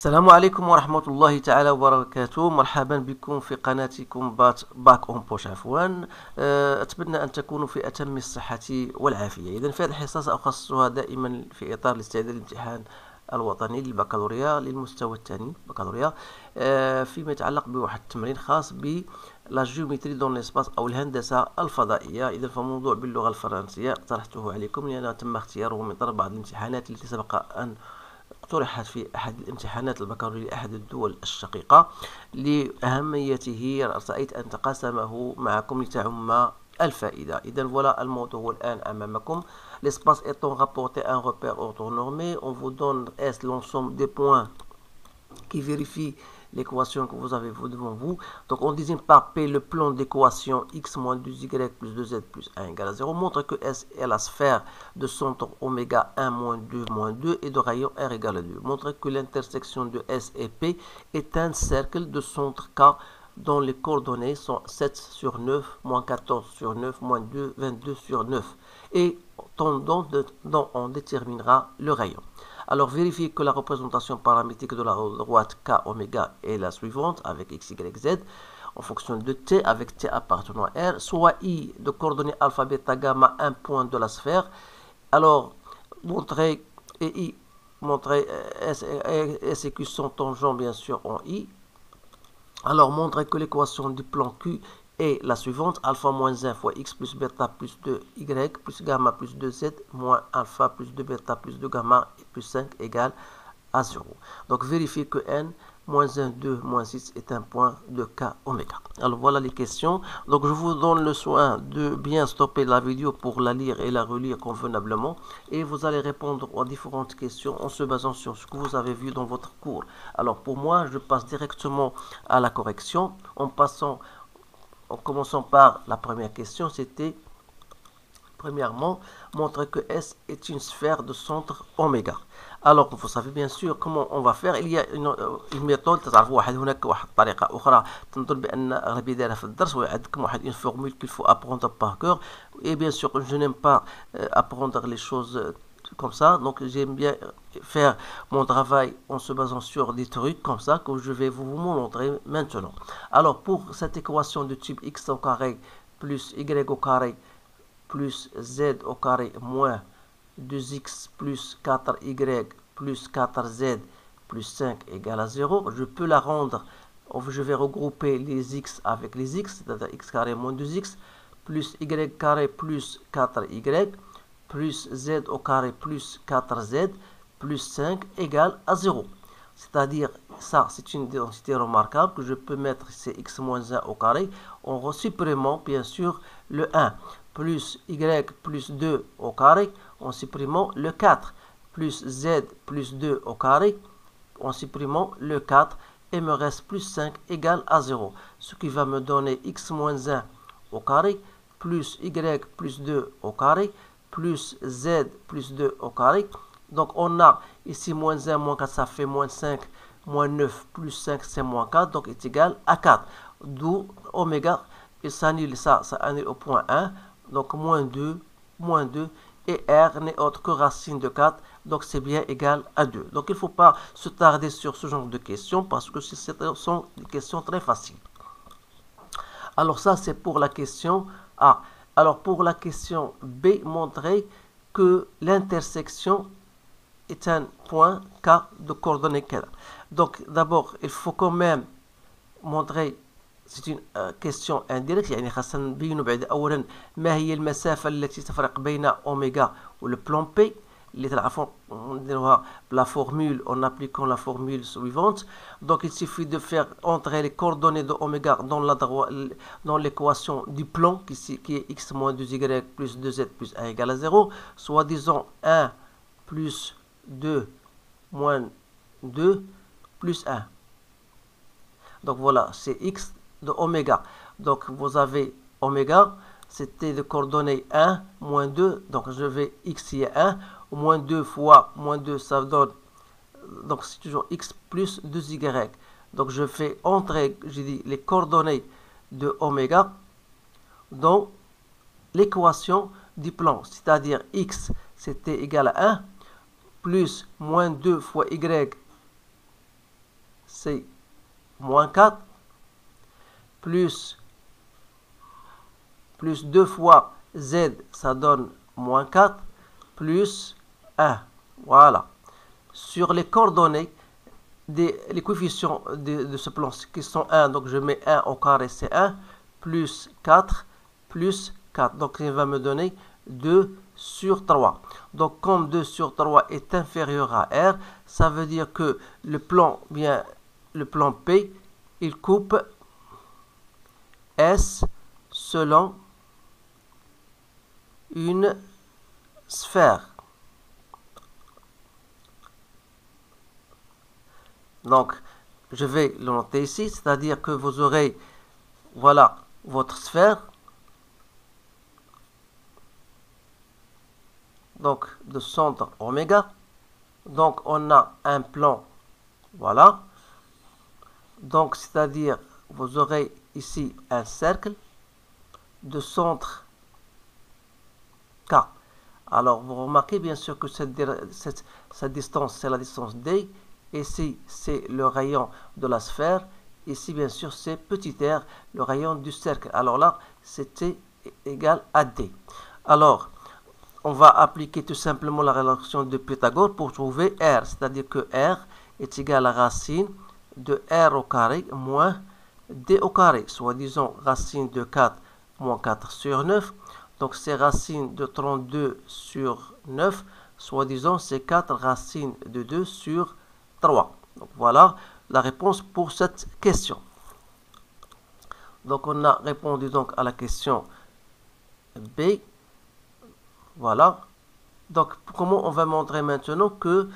السلام عليكم ورحمة الله تعالى وبركاته. مرحبا بكم في قناتكم باك اون بوش عفوا. أتمنى أن تكونوا في أتم الصحة والعافية. إذا في هذه الحصة سأخصصها دائما في إطار الاستعداد للامتحان الوطني للبكالوريا للمستوى الثاني بكالوريا، فيما يتعلق بواحد التمرين خاص ب لا جيومتري دون ليسباس أو الهندسة الفضائية. إذا فموضوع باللغة الفرنسية اقترحته عليكم لأنه تم اختياره من طرف بعض الامتحانات التي سبق أن طرحت في أحد الامتحانات البكالوريا لأحد الدول الشقيقة. لأهميته رأيت أن تقاسمه معكم لتعم الفائدة. إذا voilà الموضوع هو الآن أمامكم. L'espace étant rapporté à un repère orthonormé, on vous donne S l'ensemble des points qui vérifient l'équation que vous avez devant vous. Donc on désigne par P le plan d'équation x moins 2y plus 2z plus 1 égale à 0. Montre que S est la sphère de centre oméga 1 moins 2 et de rayon R égale à 2. Montre que l'intersection de S et P est un cercle de centre K dont les coordonnées sont 7 sur 9, moins 14 sur 9, moins 2, 22 sur 9. Et dont on déterminera le rayon. Alors vérifiez que la représentation paramétrique de la droite K oméga est la suivante avec x, y, z en fonction de t avec t appartenant à R, soit I de coordonnées alpha, bêta, gamma, un point de la sphère. Alors montrez S et Q sont tangents bien sûr en I. Alors montrez que l'équation du plan Q est la suivante: alpha moins 1 fois x plus bêta plus 2y plus gamma plus 2z moins alpha plus 2 bêta plus 2 gamma plus 5 égale à 0. Donc vérifiez que n moins 1, 2, moins 6 est un point de k oméga. Alors voilà les questions. Donc je vous donne le soin de bien stopper la vidéo pour la lire et la relire convenablement. Et vous allez répondre aux différentes questions en se basant sur ce que vous avez vu dans votre cours. Alors pour moi, je passe directement à la correction en commençant par la première question. C'était premièrement montrer que S est une sphère de centre oméga. Alors vous savez bien sûr comment on va faire. Il y a une méthode. تعرفوا هناك واحد طريقة أخرى تنظن بأن أغلبية دارها في الدرس ويعندكم واحد une formule qu'il faut apprendre par cœur. Et bien sûr je n'aime pas apprendre les choses comme ça, donc j'aime bien faire mon travail en se basant sur des trucs comme ça que je vais vous montrer maintenant. Alors pour cette équation de type x au carré plus y au carré plus z au carré moins 2x plus 4y plus 4z plus 5 égale à 0, je peux la rendre, je vais regrouper les x avec les x, c'est-à-dire x carré moins 2x plus y carré plus 4y plus z au carré plus 4z plus 5 égale à 0. C'est-à-dire, ça c'est une densité remarquable que je peux mettre, c'est x moins 1 au carré, en supprimant bien sûr le 1, plus y plus 2 au carré, en supprimant le 4, plus z plus 2 au carré, en supprimant le 4, et me reste plus 5 égale à 0. Ce qui va me donner x moins 1 au carré, plus y plus 2 au carré, plus z plus 2 au carré. Donc on a ici moins 1, moins 4, ça fait moins 5, moins 9, plus 5, c'est moins 4, donc est égal à 4. D'où oméga, et ça annule ça annule au point 1, donc moins 2, et R n'est autre que racine de 4, donc c'est bien égal à 2. Donc il ne faut pas se tarder sur ce genre de questions, parce que ce sont des questions très faciles. Alors ça c'est pour la question A. Alors pour la question B, montrer que l'intersection est un point K de coordonnées K. Donc d'abord il faut quand même montrer, c'est une question indirecte، يعني خاصنا نبينوا بعد اولا ما هي المسافه التي تفرق بين اوميغا والبلان بي اللي تعرفوا نديروها بلا فورمule en appliquant la formule suivante. Donc il suffit de faire entrer les coordonnées de oméga dans l'équation du plan qui est x moins 2y plus 2z plus 1 égale à 0, soit disons 1 plus 2 moins 2 plus 1. Donc voilà, c'est x de oméga. Donc vous avez oméga, c'était de coordonnées 1, moins 2, donc je vais x y est 1, moins 2 fois moins 2, ça donne, donc c'est toujours x plus 2y. Donc je fais entrer, j'ai dit, les coordonnées de oméga dans l'équation du plan, c'est-à-dire x c'était égal à 1, plus moins 2 fois y c'est moins 4, plus 2 fois z, ça donne moins 4, plus 1. Voilà. Sur les coordonnées, les coefficients de ce plan qui sont 1, donc je mets 1 au carré, c'est 1, plus 4, plus 4. Donc il va me donner 2 sur 3. Donc comme 2 sur 3 est inférieur à R, ça veut dire que le plan P, il coupe S selon une sphère. Donc, je vais le noter ici, c'est-à-dire que vous aurez, voilà, votre sphère. Donc, de centre oméga. Donc, on a un plan, voilà. Donc, c'est-à-dire, vous aurez ici un cercle de centre K. Alors, vous remarquez bien sûr que cette distance, c'est la distance D. Ici, c'est le rayon de la sphère. Ici, bien sûr, c'est petit r, le rayon du cercle. Alors là, c'était égal à D. Alors, on va appliquer tout simplement la relation de Pythagore pour trouver R. C'est-à-dire que R est égal à racine de R au carré moins D au carré. Soit disons racine de 4 moins 4 sur 9. Donc, c'est racine de 32 sur 9. Soit disons c'est 4 racine de 2 sur 3. Donc, voilà la réponse pour cette question. Donc, on a répondu donc à la question B. Voilà. Donc, comment on va montrer maintenant que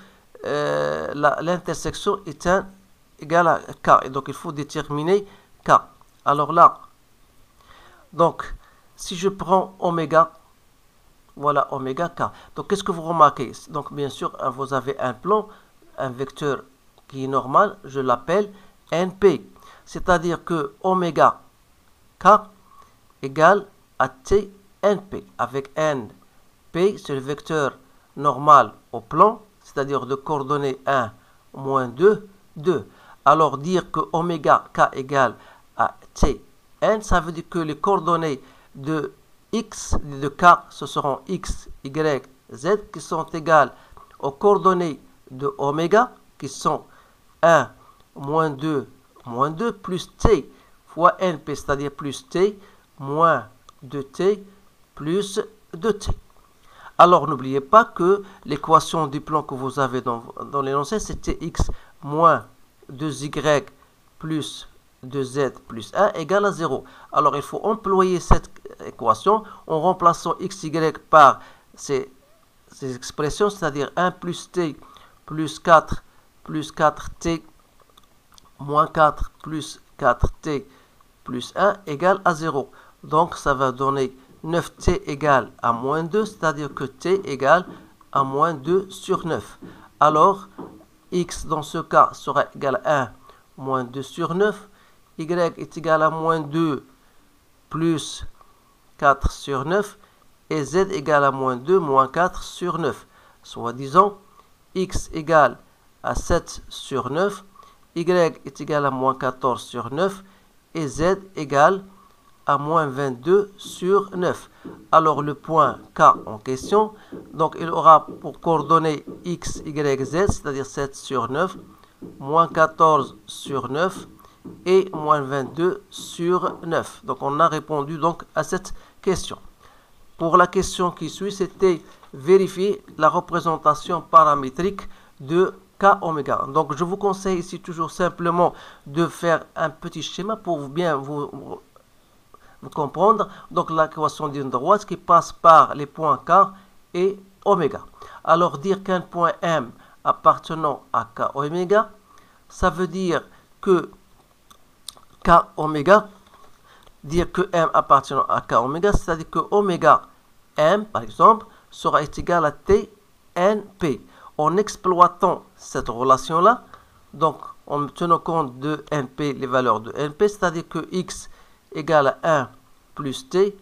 l'intersection est égale à K. Et donc, il faut déterminer K. Alors là, donc, si je prends oméga, voilà oméga K. Donc, qu'est-ce que vous remarquez? Donc, bien sûr, vous avez un plan, un vecteur qui est normal, je l'appelle NP. C'est-à-dire que oméga K égale à T NP. Avec N, P, c'est le vecteur normal au plan, c'est-à-dire de coordonnées 1, moins 2, 2. Alors, dire que oméga K égale à T N, ça veut dire que les coordonnées de X, de K, ce seront X, Y, Z, qui sont égales aux coordonnées de oméga, qui sont 1, moins 2, plus T fois NP, c'est-à-dire plus T, moins 2T, plus 2T. Alors, n'oubliez pas que l'équation du plan que vous avez dans l'énoncé, c'était X moins 2Y plus 2Z plus 1 égale à 0. Alors, il faut employer cette équation en remplaçant x, y par ces expressions, c'est-à-dire 1 plus t plus 4t moins 4 plus 4t plus 1 égale à 0. Donc, ça va donner 9t égale à moins 2, c'est-à-dire que t égale à moins 2 sur 9. Alors, x dans ce cas sera égal à 1 moins 2 sur 9. Y est égal à moins 2 plus 4 sur 9. Et z égale à moins 2 moins 4 sur 9. Soit disant, x égale à 7 sur 9. Y est égal à moins 14 sur 9. Et z égale à moins 22 sur 9. Alors le point K en question, donc il aura pour coordonnées x, y, z, c'est-à-dire 7 sur 9, moins 14 sur 9 et moins 22 sur 9. Donc on a répondu donc à cette question. Pour la question qui suit, c'était vérifier la représentation paramétrique de K oméga. Donc je vous conseille ici toujours simplement de faire un petit schéma pour bien vous comprendre. Donc l'équation d'une droite qui passe par les points K et oméga. Alors dire qu'un point M appartenant à K oméga, ça veut dire que K oméga, dire que M appartenant à K oméga, c'est-à-dire que oméga M, par exemple, sera égal à T NP. En exploitant cette relation-là, donc en tenant compte de NP, les valeurs de NP, c'est-à-dire que X égale à 1 plus T,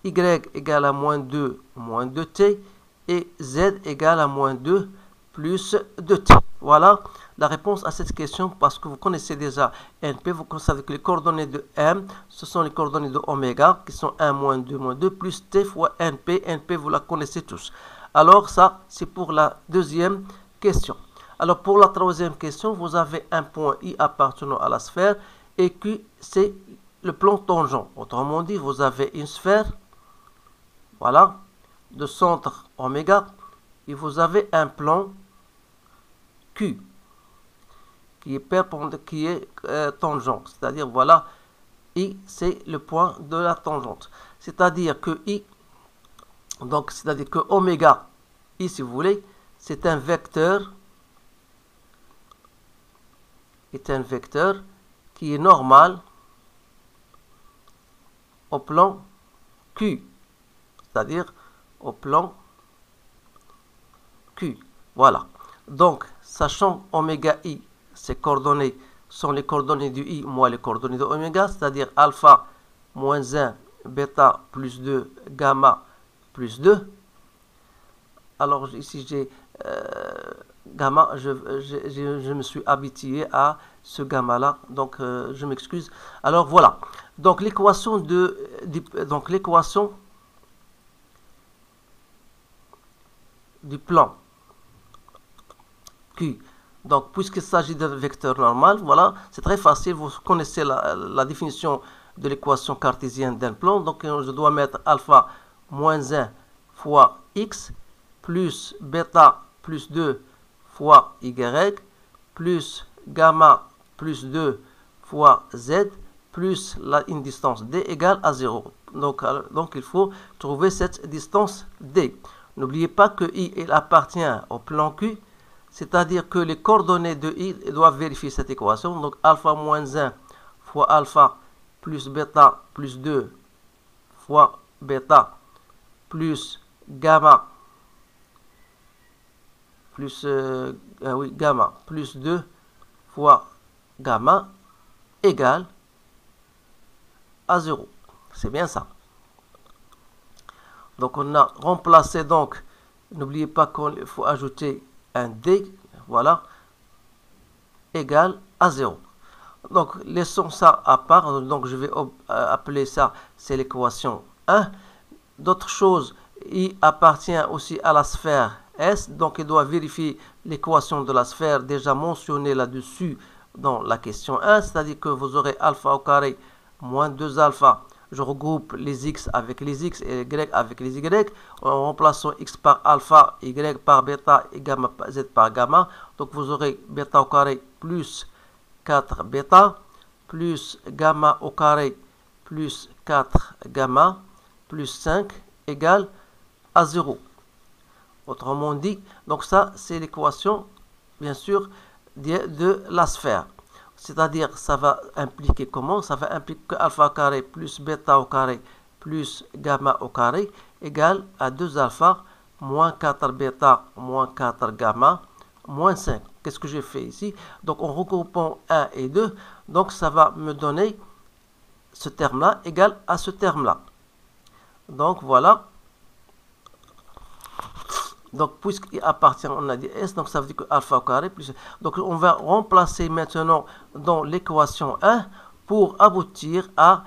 Y égale à moins 2 moins 2T, et Z égale à moins 2 plus 2T. Voilà la réponse à cette question parce que vous connaissez déjà NP, vous savez que les coordonnées de M, ce sont les coordonnées de oméga qui sont 1, moins 2, moins 2, plus T fois NP. NP, vous la connaissez tous. Alors ça, c'est pour la deuxième question. Alors pour la troisième question, vous avez un point I appartenant à la sphère et Q, c'est le plan tangent. Autrement dit, vous avez une sphère, voilà, de centre oméga, et vous avez un plan Q qui est tangent, c'est-à-dire voilà, I c'est le point de la tangente, c'est-à-dire que I, donc c'est-à-dire que oméga I, si vous voulez, c'est un vecteur, qui est normal au plan Q, c'est-à-dire au plan Q. Voilà. Donc, sachant oméga I, ces coordonnées sont les coordonnées du I moins les coordonnées de oméga, c'est-à-dire alpha moins 1, bêta plus 2, gamma plus 2. Alors, ici, j'ai gamma, je me suis habitué à ce gamma-là, donc je m'excuse. Alors, voilà. Donc, l'équation du plan Q. Donc, puisqu'il s'agit d'un vecteur normal, voilà, c'est très facile. Vous connaissez la définition de l'équation cartésienne d'un plan. Donc, je dois mettre alpha moins 1 fois x plus bêta plus 2 fois y plus gamma plus 2 fois z plus une distance d égale à 0. Donc, il faut trouver cette distance d. N'oubliez pas que I il appartient au plan Q, c'est-à-dire que les coordonnées de I doivent vérifier cette équation. Donc alpha moins 1 fois alpha plus bêta plus 2 fois bêta plus gamma plus gamma plus 2 fois gamma égale à 0. C'est bien ça. Donc on a remplacé, donc n'oubliez pas qu'il faut ajouter un D, voilà, égal à 0. Donc laissons ça à part, donc je vais appeler ça, c'est l'équation 1. D'autres choses, I appartient aussi à la sphère S, donc il doit vérifier l'équation de la sphère déjà mentionnée là-dessus dans la question 1, c'est-à-dire que vous aurez alpha au carré moins 2 alpha. Je regroupe les x avec les x et les y avec les y en remplaçant x par alpha, y par bêta et gamma, z par gamma. Donc vous aurez bêta au carré plus 4 bêta plus gamma au carré plus 4 gamma plus 5 égale à 0. Autrement dit, donc ça c'est l'équation bien sûr de la sphère. C'est-à-dire, ça va impliquer comment? Ça va impliquer que alpha au carré plus bêta au carré plus gamma au carré égale à 2 alpha moins 4 bêta moins 4 gamma moins 5. Qu'est-ce que j'ai fait ici? Donc, en regroupant 1 et 2, donc ça va me donner ce terme-là égal à ce terme-là. Donc, voilà. Donc, puisqu'il appartient, on a dit S, donc ça veut dire que alpha au carré plus... Donc, on va remplacer maintenant dans l'équation 1 pour aboutir à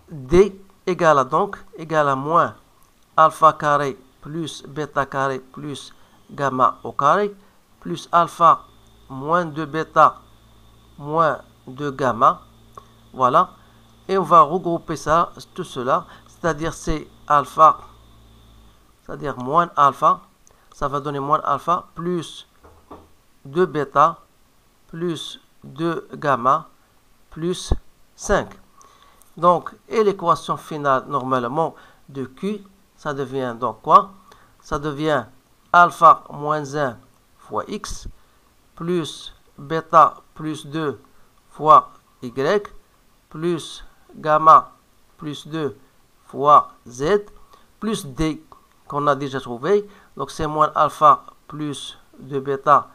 D égale à moins alpha carré plus bêta carré plus gamma au carré plus alpha moins 2 bêta moins 2 gamma. Voilà. Et on va regrouper ça, tout cela, c'est-à-dire c'est alpha, c'est-à-dire moins alpha. Ça va donner moins alpha plus 2 bêta plus 2 gamma plus 5. Donc, et l'équation finale normalement de Q, ça devient donc quoi? Ça devient alpha moins 1 fois x plus bêta plus 2 fois y plus gamma plus 2 fois z plus d qu'on a déjà trouvé. Donc c'est moins alpha plus 2 bêta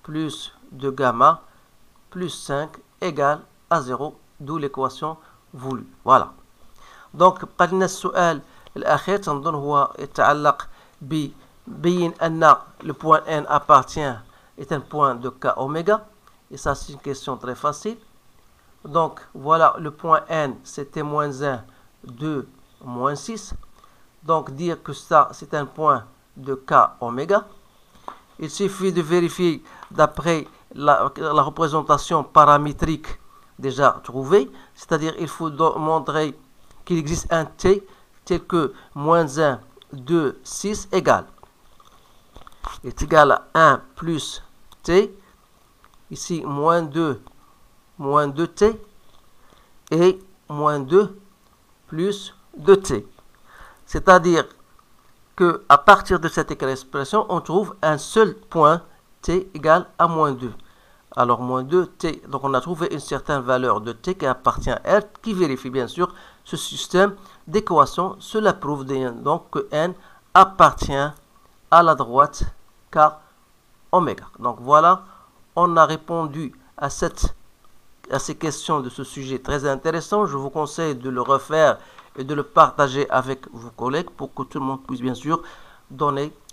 plus 2 gamma plus 5 égale à 0, d'où l'équation voulue. Voilà. Donc قلنا السؤال الأخير تنظن هو يتعلق ببين أن le point N appartient est un point de K oméga Et ça, c'est une question très facile. Donc, voilà, le point N, c'était moins 1, 2, moins 6. Donc, dire que ça, c'est un point de K oméga. Il suffit de vérifier d'après la représentation paramétrique déjà trouvée. C'est-à-dire, il faut montrer qu'il existe un T tel que moins 1, 2, 6 égale. Est égal à 1 plus T. Ici, moins 2T et moins 2 plus 2T. C'est-à-dire que à partir de cette expression, on trouve un seul point T égale à moins 2. Alors, moins 2T, donc on a trouvé une certaine valeur de T qui appartient à R, qui vérifie bien sûr ce système d'équation. Cela prouve donc que N appartient à la droite K oméga. Donc voilà, on a répondu à ces questions de ce sujet très intéressant. Je vous conseille de le refaire et de le partager avec vos collègues pour que tout le monde puisse bien sûr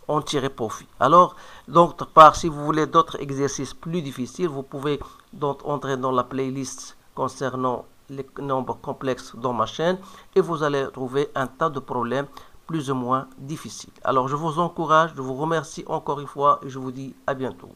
en tirer profit. Alors, d'autre part, si vous voulez d'autres exercices plus difficiles, vous pouvez donc entrer dans la playlist concernant les nombres complexes dans ma chaîne et vous allez trouver un tas de problèmes plus ou moins difficiles. Alors, je vous encourage, je vous remercie encore une fois et je vous dis à bientôt.